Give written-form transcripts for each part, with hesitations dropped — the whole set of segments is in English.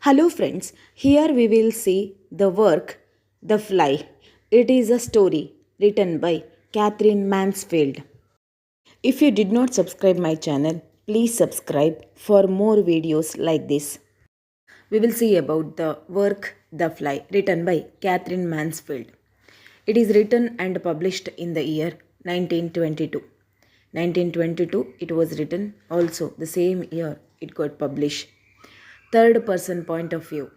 Hello, friends. Here we will see the work The Fly. It is a story written by Katherine Mansfield. If you did not subscribe my channel, please subscribe for more videos like this. We will see about the work The Fly written by Katherine Mansfield. It is written and published in the year 1922. 1922 it was written, also the same year it got published. Third person point of view.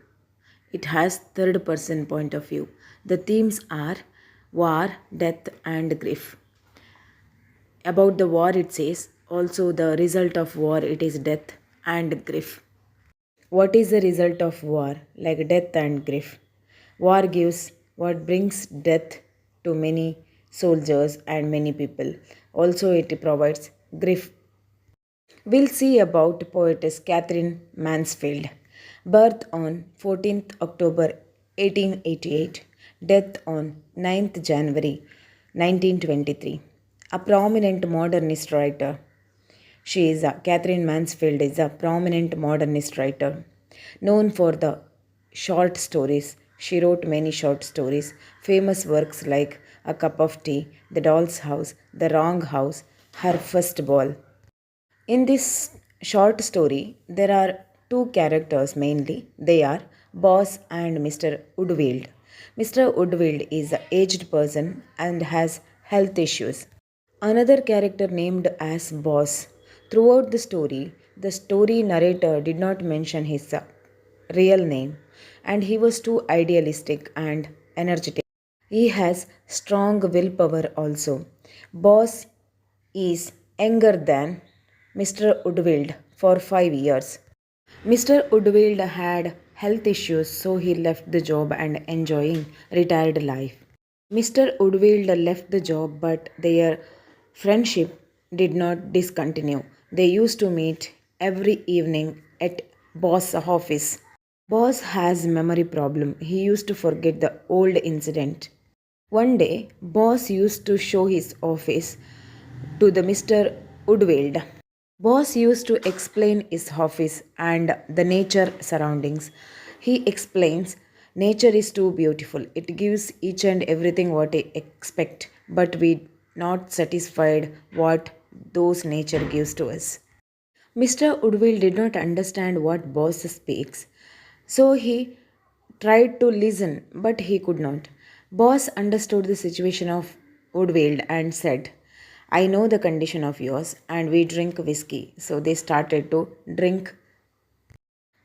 It has third person point of view. The themes are war, death, and grief. About the war, it says also the result of war, it is death and grief. What is the result of war? Like death and grief. War gives what brings death to many soldiers and many people. Also, it provides grief. We'll see about poetess Katherine Mansfield. Birth on 14th October 1888. Death on 9th January 1923. A prominent modernist writer. Katherine Mansfield is a prominent modernist writer. Known for the short stories. She wrote many short stories. Famous works like A Cup of Tea, The Doll's House, The Wrong House, Her First Ball. In this short story, there are two characters mainly. They are Boss and Mr. Woodfield. Mr. Woodfield is an aged person and has health issues. Another character named as Boss. Throughout the story narrator did not mention his real name, and he was too idealistic and energetic. He has strong willpower also. Boss is younger than Mr. Woodfield for 5 years. Mr. Woodfield had health issues, so he left the job and enjoying retired life. Mr. Woodfield left the job, but their friendship did not discontinue. They used to meet every evening at Boss' office. Boss has memory problem. He used to forget the old incident. One day, Boss used to show his office to the Mr. Woodfield. Boss used to explain his office and the nature surroundings. He explains nature is too beautiful. It gives each and everything what we expect, but we not satisfied what those nature gives to us. Mr. Woodville did not understand what boss speaks, so he tried to listen, but he could not. Boss understood the situation of Woodville and said, I know the condition of yours, and we drink whiskey. So they started to drink.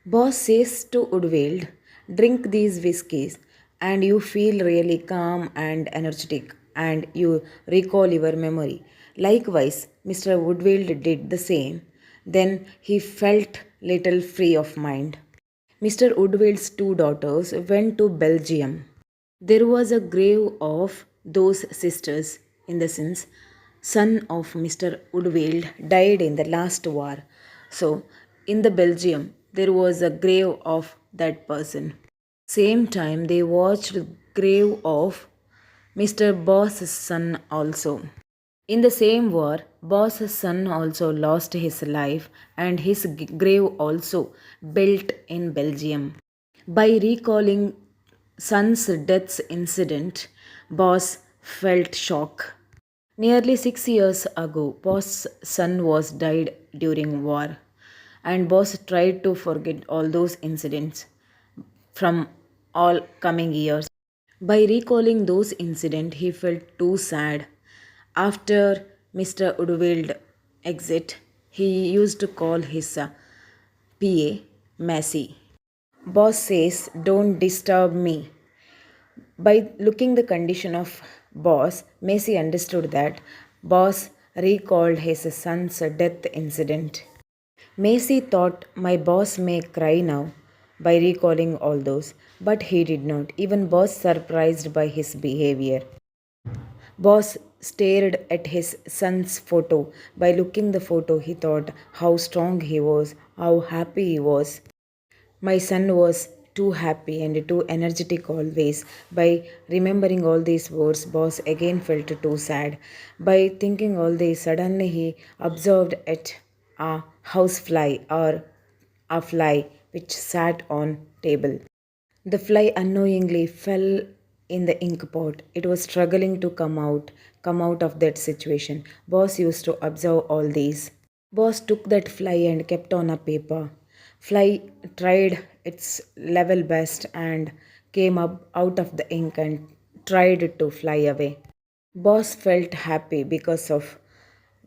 Boss says to Woodville, drink these whiskies, and you feel really calm and energetic, and you recall your memory. Likewise, Mr. Woodville did the same. Then he felt little free of mind. Mr. Woodville's two daughters went to Belgium. There was a grave of those sisters, in the sense, son of Mr. Woodfield died in the last war. So, in the Belgium, there was a grave of that person. Same time, they watched grave of Mr. Boss's son also. In the same war, Boss's son also lost his life and his grave also built in Belgium. By recalling son's death incident, Boss felt shock. Nearly 6 years ago, Boss's son was died during war, and Boss tried to forget all those incidents from all coming years. By recalling those incidents, he felt too sad. After Mr. Woodfield exit, he used to call his PA Massey. Boss says, don't disturb me. By looking the condition of Boss, Massey understood that Boss recalled his son's death incident. Massey thought my boss may cry now by recalling all those, but he did not. Even Boss surprised by his behavior. Boss stared at his son's photo. By looking the photo, he thought how strong he was, how happy he was. My son was too happy and too energetic always. By remembering all these words, Boss again felt too sad. By thinking all this, suddenly he observed at a housefly or a fly which sat on table. The fly unknowingly fell in the ink pot. It was struggling to come out of that situation. Boss used to observe all these. Boss took that fly and kept on a paper. Fly tried its level best and came up out of the ink and tried to fly away. Boss felt happy because of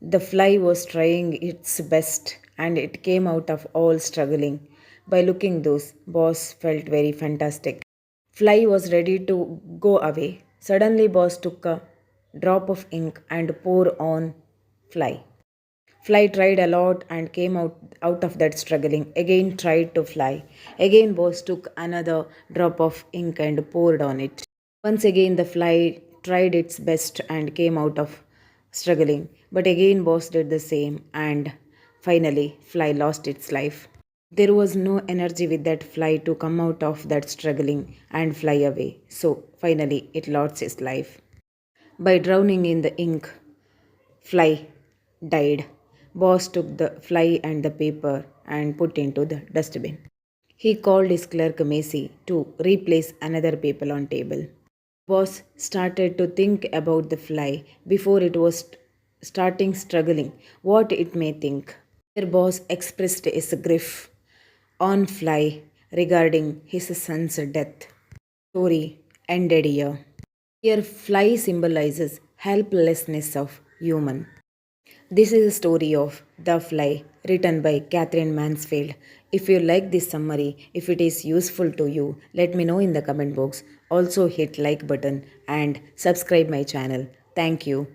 the fly was trying its best and it came out of all struggling. By looking those, Boss felt very fantastic. Fly was ready to go away. Suddenly Boss took a drop of ink and poured on Fly. Fly tried a lot and came out of that struggling. Again tried to fly. Again Boss took another drop of ink and poured on it. Once again the fly tried its best and came out of struggling. But again Boss did the same and finally fly lost its life. There was no energy with that fly to come out of that struggling and fly away. So finally it lost its life. By drowning in the ink, Fly died. Boss took the fly and the paper and put into the dustbin. He called his clerk Macy to replace another paper on table. Boss started to think about the fly before it was starting struggling what it may think. Their boss expressed his grief on Fly regarding his son's death. Story ended here. Here, Fly symbolizes helplessness of human. This is a story of The Fly written by Katherine Mansfield. If you like this summary, if it is useful to you, let me know in the comment box. Also hit like button and subscribe my channel. Thank you.